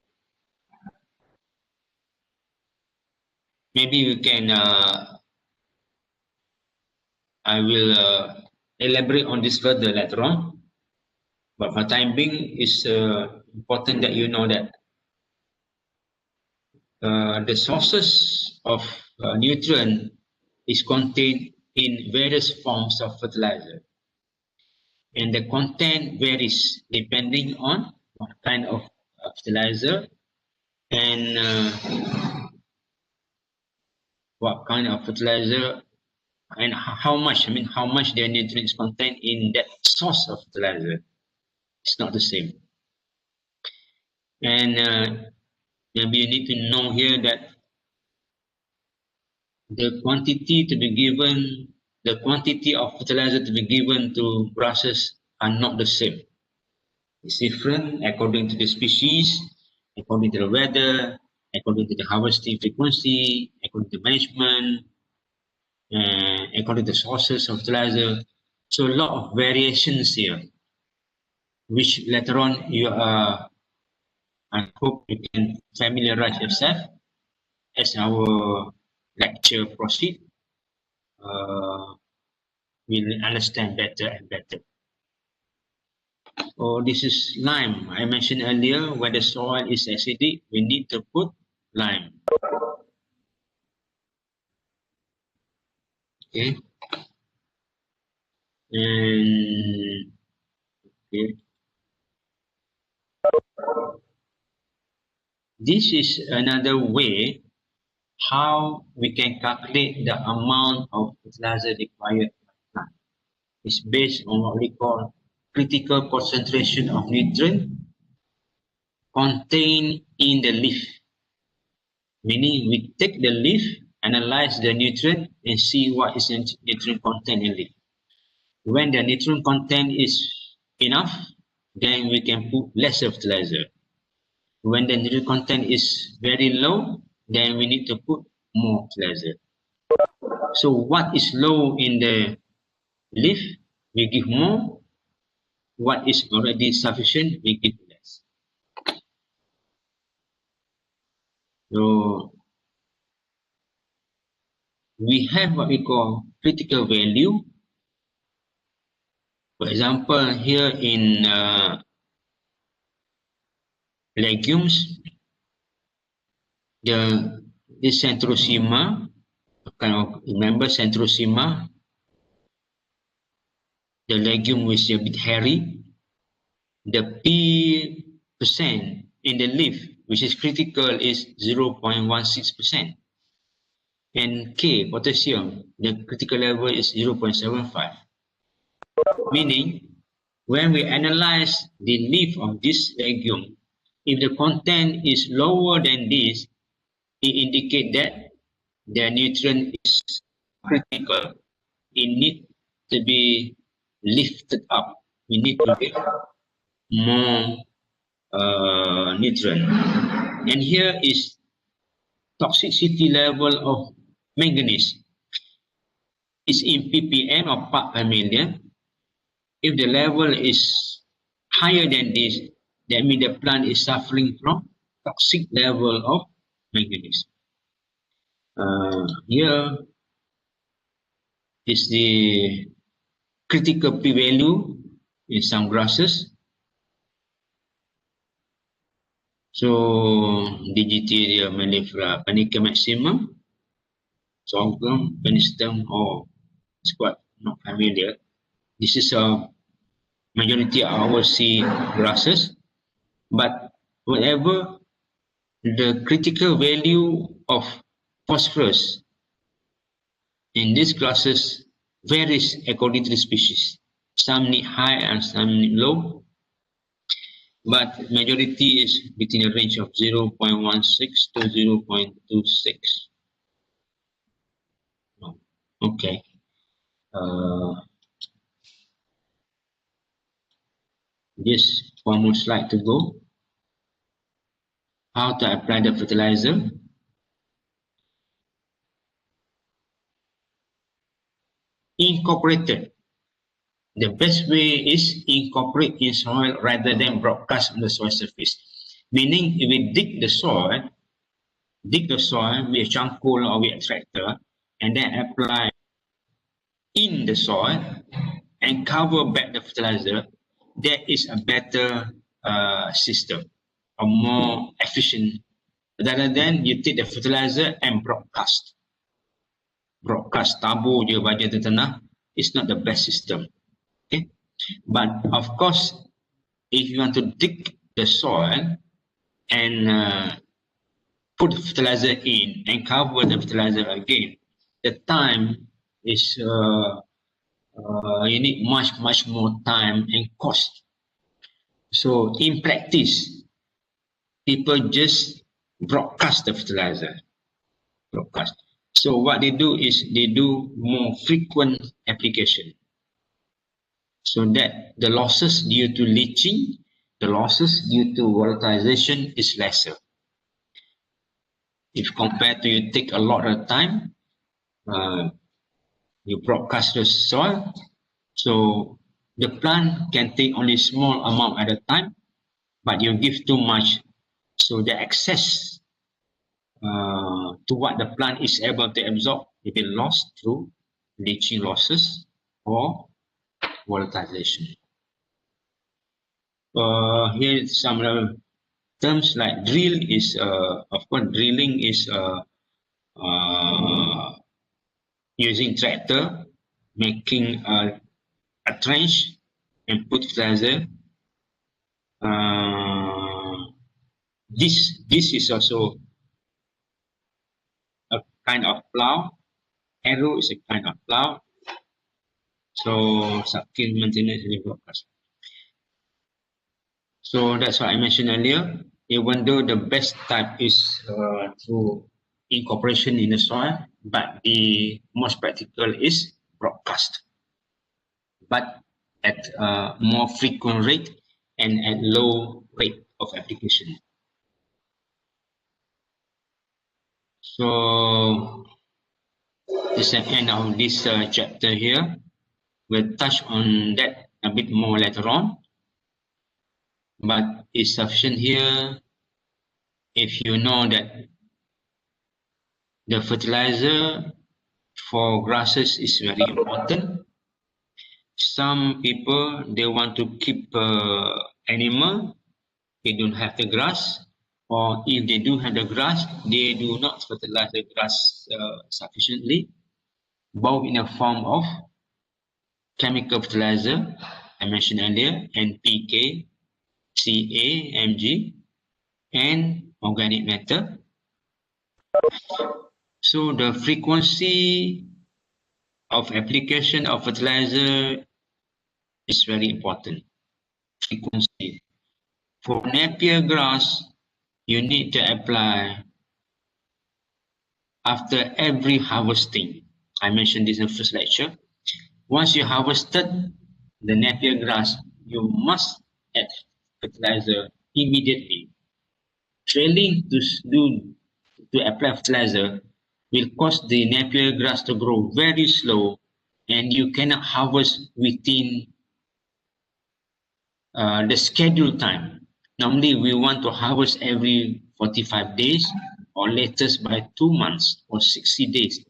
Maybe we can, I will elaborate on this further later on. But for time being, it's important that you know that the sources of nutrient is contained in various forms of fertilizer. And the content varies depending on what kind of fertilizer and what kind of fertilizer and how much, how much the nutrients contained in that source of fertilizer. It's not the same. And maybe you need to know here that the quantity to be given, the quantity of fertilizer to be given to grasses are not the same. It's different according to the species, according to the weather, according to the harvesting frequency, according to management, and according to the sources of fertilizer. So a lot of variations here, which later on you are, I hope you can familiarize yourself as our lecture proceed. We'll understand better and better. Oh, this is lime. I mentioned earlier when the soil is acidic, we need to put lime. Okay. And okay. This is another way how we can calculate the amount of fertilizer required by plant. It's based on what we call critical concentration of nutrient contained in the leaf. Meaning we take the leaf, analyze the nutrient and see what is the nutrient content in leaf. When the nutrient content is enough, then we can put less fertilizer. When the nutrient content is very low, then we need to put more fertilizer. So what is low in the leaf, we give more. What is already sufficient, we give less. So we have what we call critical value. For example, here in legumes, the centrosema, kind of remember centrosema, the legume which is a bit hairy, the P% in the leaf, which is critical, is 0.16%. And K, potassium, the critical level is 0.75. Meaning, when we analyze the leaf of this legume, if the content is lower than this, it indicates that the nutrient is critical. It needs to be lifted up. We need to get more nutrient. And here is toxicity level of manganese. It's in ppm or part per million. If the level is higher than this, that means the plant is suffering from toxic level of manganese. Here is the critical p-value in some grasses. So Digitaria mellifera, Panica maximum, sorghum, penistem, or it's quite not familiar. This is a majority of our sea grasses, but whatever the critical value of phosphorus in these grasses varies according to the species. Some need high and some need low, but majority is within a range of 0.16 to 0.26. Okay. Just one more slide to go. How to apply the fertilizer. Incorporated. The best way is incorporate in soil rather than broadcast on the soil surface. Meaning, if we dig the soil with a charcoal or with a tractor, and then apply in the soil and cover back the fertilizer, that is a better system, a more efficient, rather than you take the fertilizer and broadcast. Broadcast tabur je baja di tanah, it's not the best system. Okay, but of course, if you want to dig the soil and put fertilizer in and cover the fertilizer again, the time is you need much more time and cost. So in practice, people just broadcast the fertilizer. Broadcast. So what they do is they do more frequent application, so that the losses due to leaching, the losses due to volatilization is lesser. If compared to you take a lot of time, you broadcast the soil, so the plant can take only small amount at a time, but you give too much, so the excess to what the plant is able to absorb will be lost through leaching losses or volatilization. Here is some terms like drill is, of course, drilling is using tractor, making a trench and put fertilizer. This is also a kind of plow. Arrow is a kind of plow. So subkill maintenance and broadcast. So that's what I mentioned earlier. Even though the best type is through incorporation in the soil, but the most practical is broadcast, but at a more frequent rate and at low rate of application. So this is the end of this chapter here. We'll touch on that a bit more later on, but it's sufficient here if you know that the fertilizer for grasses is very important. Some people, they want to keep animal, they don't have the grass, or if they do have the grass, they do not fertilize the grass sufficiently, both in the form of chemical fertilizer, I mentioned earlier, NPK, Ca, Mg, and organic matter. So the frequency of application of fertilizer is very important. Frequency. For Napier grass, you need to apply after every harvesting. I mentioned this in the first lecture. Once you harvested the Napier grass, you must add fertilizer immediately failing to apply fertilizer will cause the Napier grass to grow very slow, and you cannot harvest within the scheduled time. Normally, we want to harvest every 45 days or latest by 2 months or 60 days.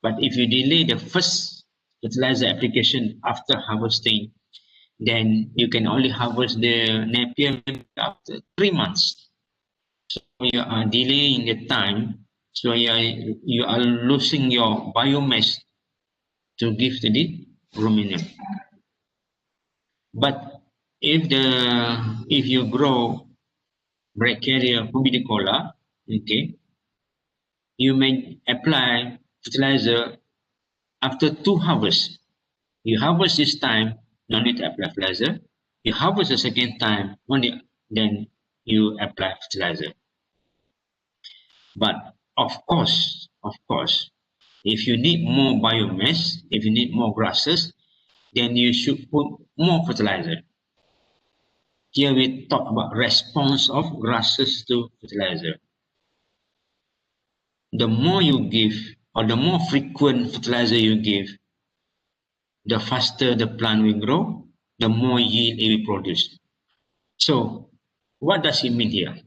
But if you delay the first fertilizer application after harvesting, then you can only harvest the Napier after 3 months. So you are delaying the time, so you are losing your biomass to give to the ruminant. But if you grow Brachiaria humidicola, okay, you may apply fertilizer after 2 harvests. You harvest this time, no need to apply fertilizer. You harvest the second time, only then you apply fertilizer. But of course, if you need more biomass, if you need more grasses, then you should put more fertilizer. Here we talk about response of grasses to fertilizer. The more you give, or the more frequent fertilizer you give, the faster the plant will grow, the more yield it will produce. So, what does it mean here?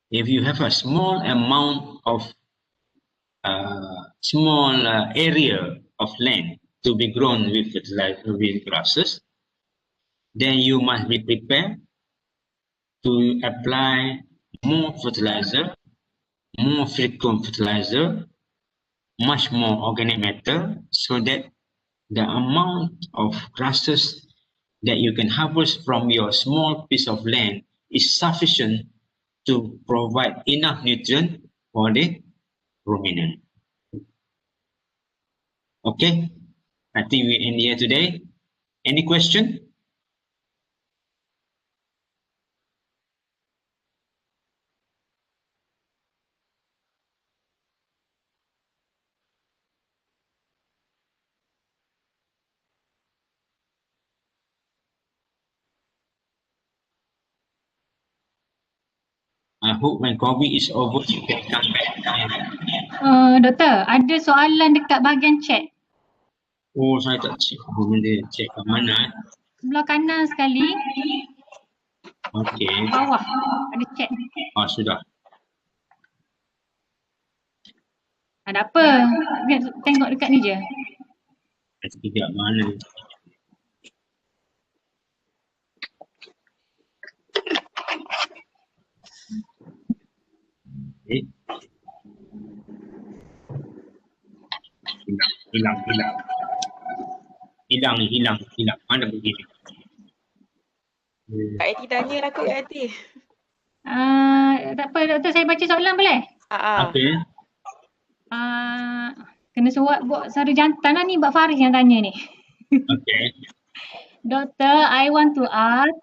If you have a small amount of area of land to be grown with fertilizer, with grasses, then you must be prepared to apply more fertilizer, more frequent fertilizer, much more organic matter, so that the amount of grasses that you can harvest from your small piece of land is sufficient to provide enough nutrient for the ruminant. Okay, I think we end here today. Any question? I hope when COVID is over, you can come back. Doktor, ada soalan dekat bahagian chat. Oh, saya tak cek. Boleh cek ke mana? Sebelah kanan sekali, Okey. bawah ada chat. Sudah. Ada apa? Tengok dekat ni je. Tidak mana. Hilang. Mana begini? Kak Eti tanya lah kot Kak Eti. Tak apa, doktor, saya baca soalan boleh? Okey. Kena buat suara jantan lah ni, Mbak Faris yang tanya ni. Okay. Doctor, I want to ask,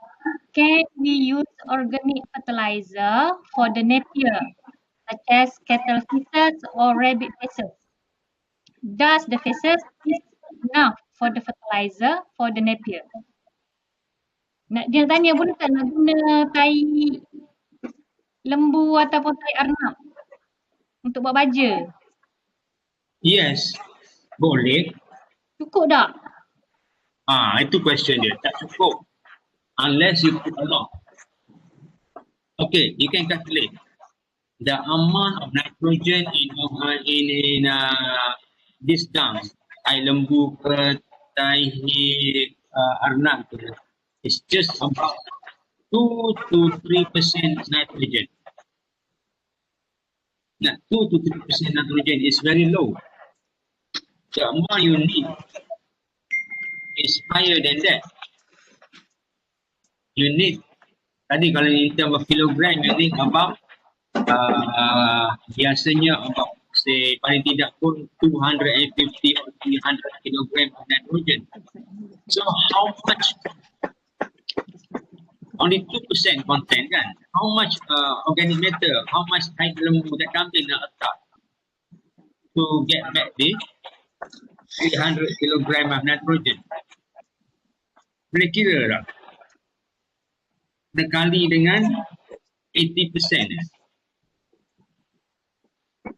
can we use organic fertilizer for the Napier, such as cattle feces or rabbit feces? Does the feces is enough for the fertilizer for the Napier? Dia tanya boleh tak nak guna tai lembu ataupun tai arnab untuk buat baja? Yes, boleh. Cukup tak? Itu question dia. Tak cukup. Unless you put a lot. Okay, you can calculate the amount of nitrogen in this dung. Tai lembu ke, tai arnab ke, it's just about 2 to 3% nitrogen. Now, 2 to 3% nitrogen is very low. The amount you need is higher than that. You need, tadi kalau in terms of kilogram, you need about biasanya about say paling tidak pun 250 or 300 kilogram of nitrogen. So how much? Only 2% content kan? How much organic matter? How much tai lembu that kambing nak letak to get back the 300 kilogram of nitrogen? Boleh kira tak? Berkali dengan 80%.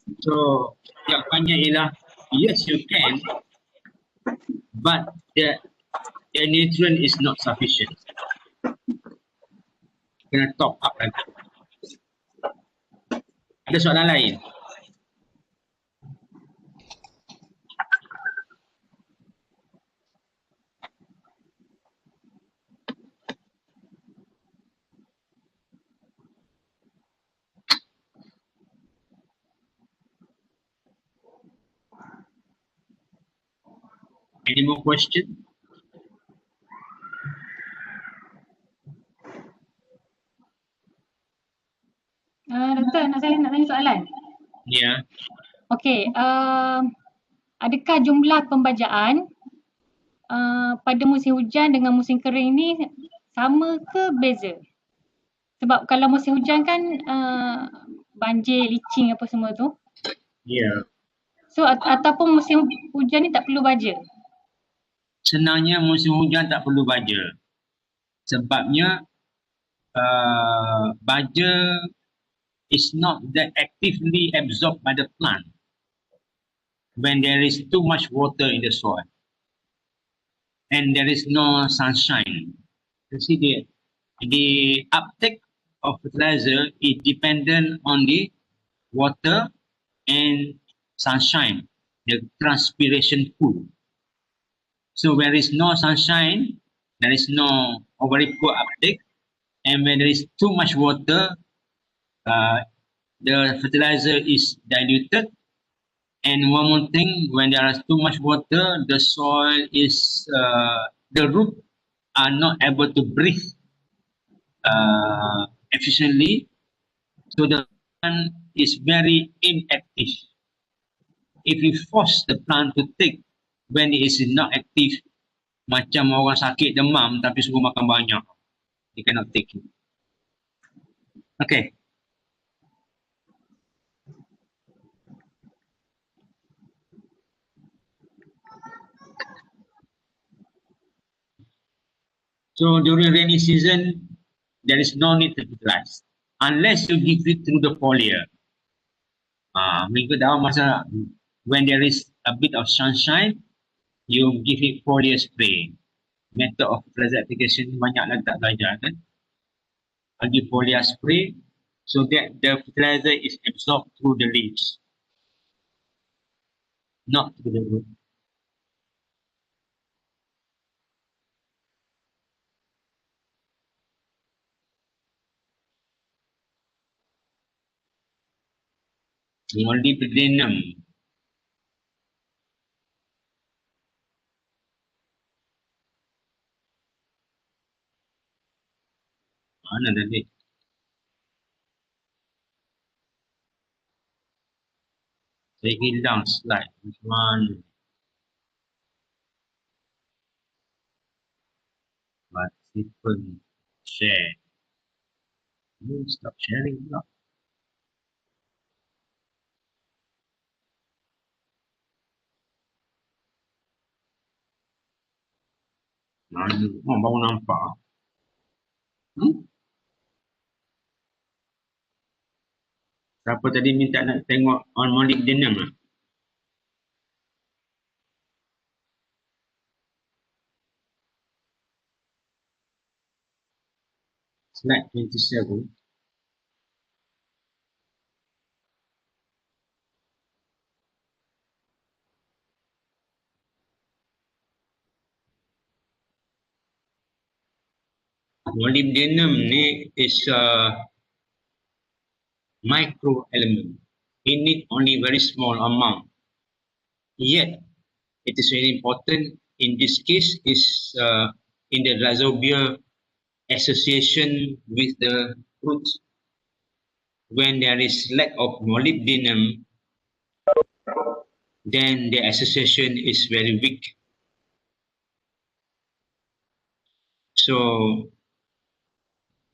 So, jawapannya ialah yes, you can, but the nutrient is not sufficient. Kena top up lagi. Ada soalan lain? Any more question? Doktor, saya nak tanya soalan. Yeah. Okey, adakah jumlah pembajaan pada musim hujan dengan musim kering ni sama ke beza? Sebab kalau musim hujan kan banjir, licin apa semua tu. Yeah. So ataupun musim hujan ni tak perlu baja? Senangnya musim hujan tak perlu baja. Sebabnya baja is not that actively absorbed by the plant when there is too much water in the soil and there is no sunshine. You see, the uptake of fertilizer is dependent on the water and sunshine, the transpiration pool. So where there is no sunshine, there is no very poor uptake, and when there is too much water, the fertilizer is diluted. And one more thing, when there is too much water, the soil is, the root are not able to breathe efficiently. So the plant is very inactive. If you force the plant to take when it is not active, macam orang sakit demam tapi suruh makan banyak, you cannot take it. Okay. So during rainy season, there is no need to fertilize unless you give it through the foliar. Minggu dalam masa when there is a bit of sunshine, you give it foliar spray. Method of fertilizer application banyak lagi tak belajar kan? Bagi foliar spray so that the fertilizer is absorbed through the leaves, not through the root. Molybdenum. Mana tadi? Saya hilang slide. Which one? But people share. You stop sharing pula. Mana? Oh, baru nampak. Siapa tadi minta nak tengok on molybdenum lah? Slide 27. Molybdenum ni is a micro element. It need only very small amount. Yet, it is very important. In this case, is in the rhizobial association with the roots. When there is lack of molybdenum, then the association is very weak. So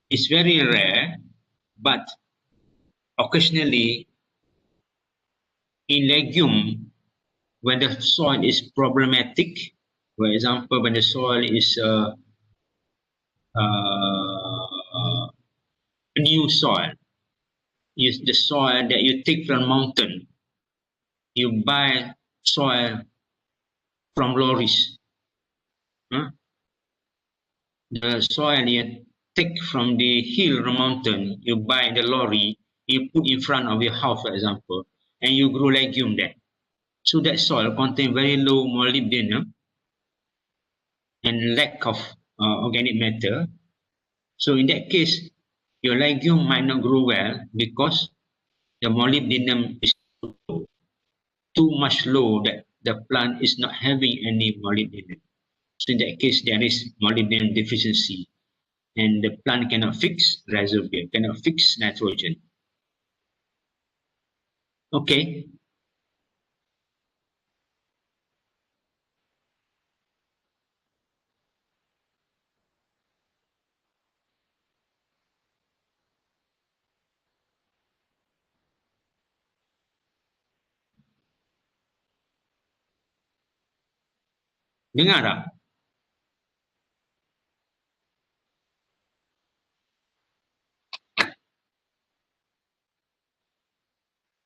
it's very rare, but occasionally in legume, when the soil is problematic, for example, when the soil is a new soil, is the soil that you take from mountain, you buy soil from lorries. The soil you take from the hill or mountain, you buy the lorry, you put in front of your house, for example, and you grow legume there. So that soil contain very low molybdenum and lack of organic matter. So in that case, your legume might not grow well because the molybdenum is too much low that the plant is not having any molybdenum. So in that case, there is molybdenum deficiency and the plant cannot fix reservoir, cannot fix nitrogen. Okay. Dengar tak?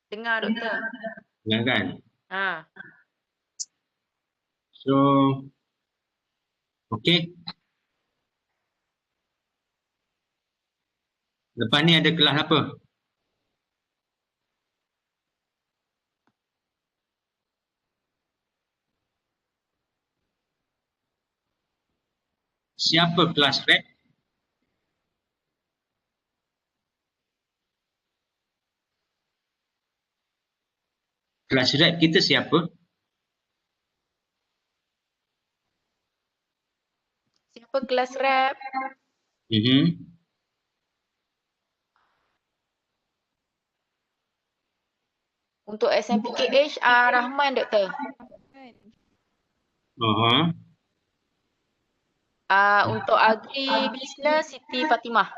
Dengar doktor. Dengar kan? Ha. So, okay. Lepas ni ada kelas apa? Siapa kelas rep? Kelas rep kita siapa? Siapa kelas rap? Untuk SMPKH, Rahman doktor. Untuk Agri Business, Siti Fatimah.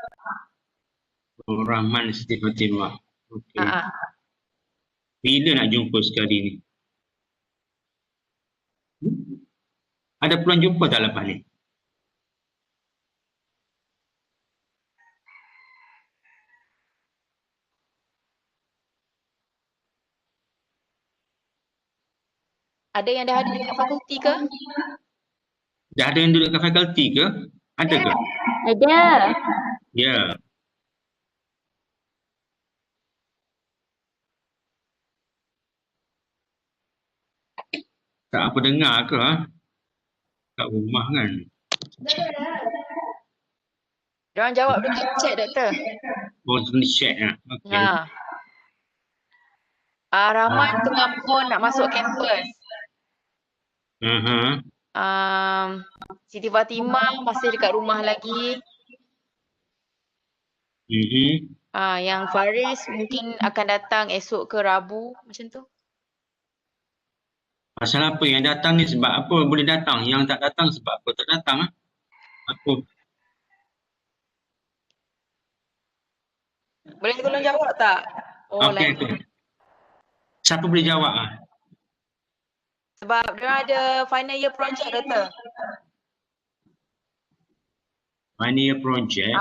Oh, Rahman Siti Fatimah. Okay. Ha. Bila nak jumpa sekali ni? Ada peluang jumpa tak lepas ni? Ada yang dah ada dekat fakulti ke? Dah ada yang duduk kat fakulti ke? Ada ke? Ada. Ya. Tak apa dengar ke? Kat rumah kan? Diorang jawab dekat chat doktor. Oh, kena check lah. Okay. Rahman tengah pun nak masuk kampus. Siti Fatimah masih dekat rumah lagi. Yang Faris mungkin akan datang esok ke Rabu, macam tu. Pasal apa yang datang ni sebab apa boleh datang? Yang tak datang sebab apa tak datang? Apa? Boleh tolong jawab tak? Okay. Siapa boleh jawab? Sebab dia ada final year project doktor. Final year project?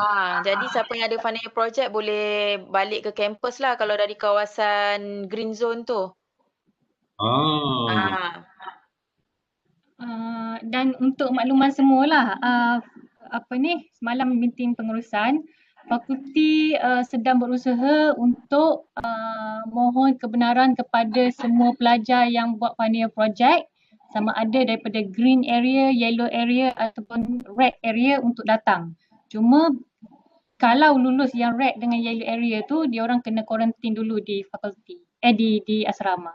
Jadi siapa yang ada final year project boleh balik ke kampus lah kalau dari kawasan green zone tu. Dan untuk makluman semualah, semalam meeting pengurusan, fakulti sedang berusaha untuk mohon kebenaran kepada semua pelajar yang buat final year project, sama ada daripada green area, yellow area ataupun red area untuk datang. Cuma kalau lulus yang red dengan yellow area tu, dia orang kena quarantine dulu di fakulti, di asrama.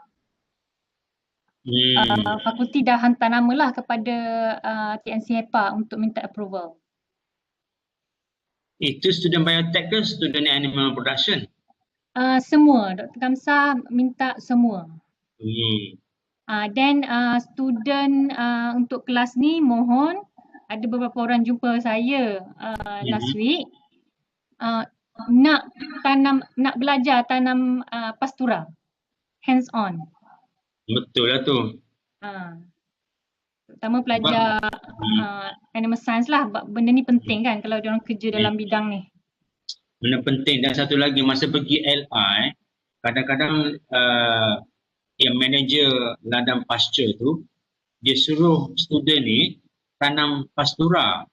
Fakulti dah hantar nama lah kepada TNC HEPA untuk minta approval. Itu student biotech ke student animal production? Semua, Dr. Kamsah minta semua. Then student untuk kelas ni mohon, ada beberapa orang jumpa saya last week, nak belajar tanam pastura, hands on. Betul lah tu. Terutama pelajar animal science lah, benda ni penting kan kalau diorang kerja dalam bidang ni. Benda penting, dan satu lagi masa pergi LI, kadang-kadang yang manager ladang pasture tu, dia suruh student ni tanam pastura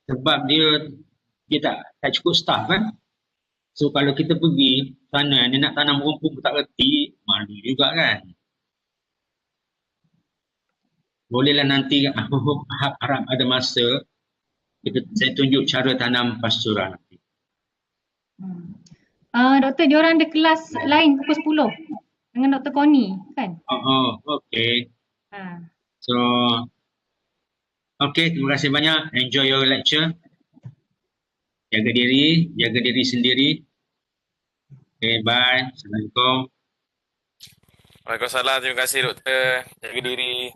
sebab dia tak cukup staff kan. So kalau kita pergi sana, dia nak tanam rumput pun tak reti, malu juga kan. Bolehlah nanti aku harap ada masa saya tunjuk cara tanam pastura nanti. Doktor, diorang ada kelas lain pukul 10 dengan Dr. Connie kan? Okay. So, okay, terima kasih banyak. Enjoy your lecture. Jaga diri sendiri. Okay, bye. Assalamualaikum. Waalaikumsalam. Terima kasih doktor. Jaga diri.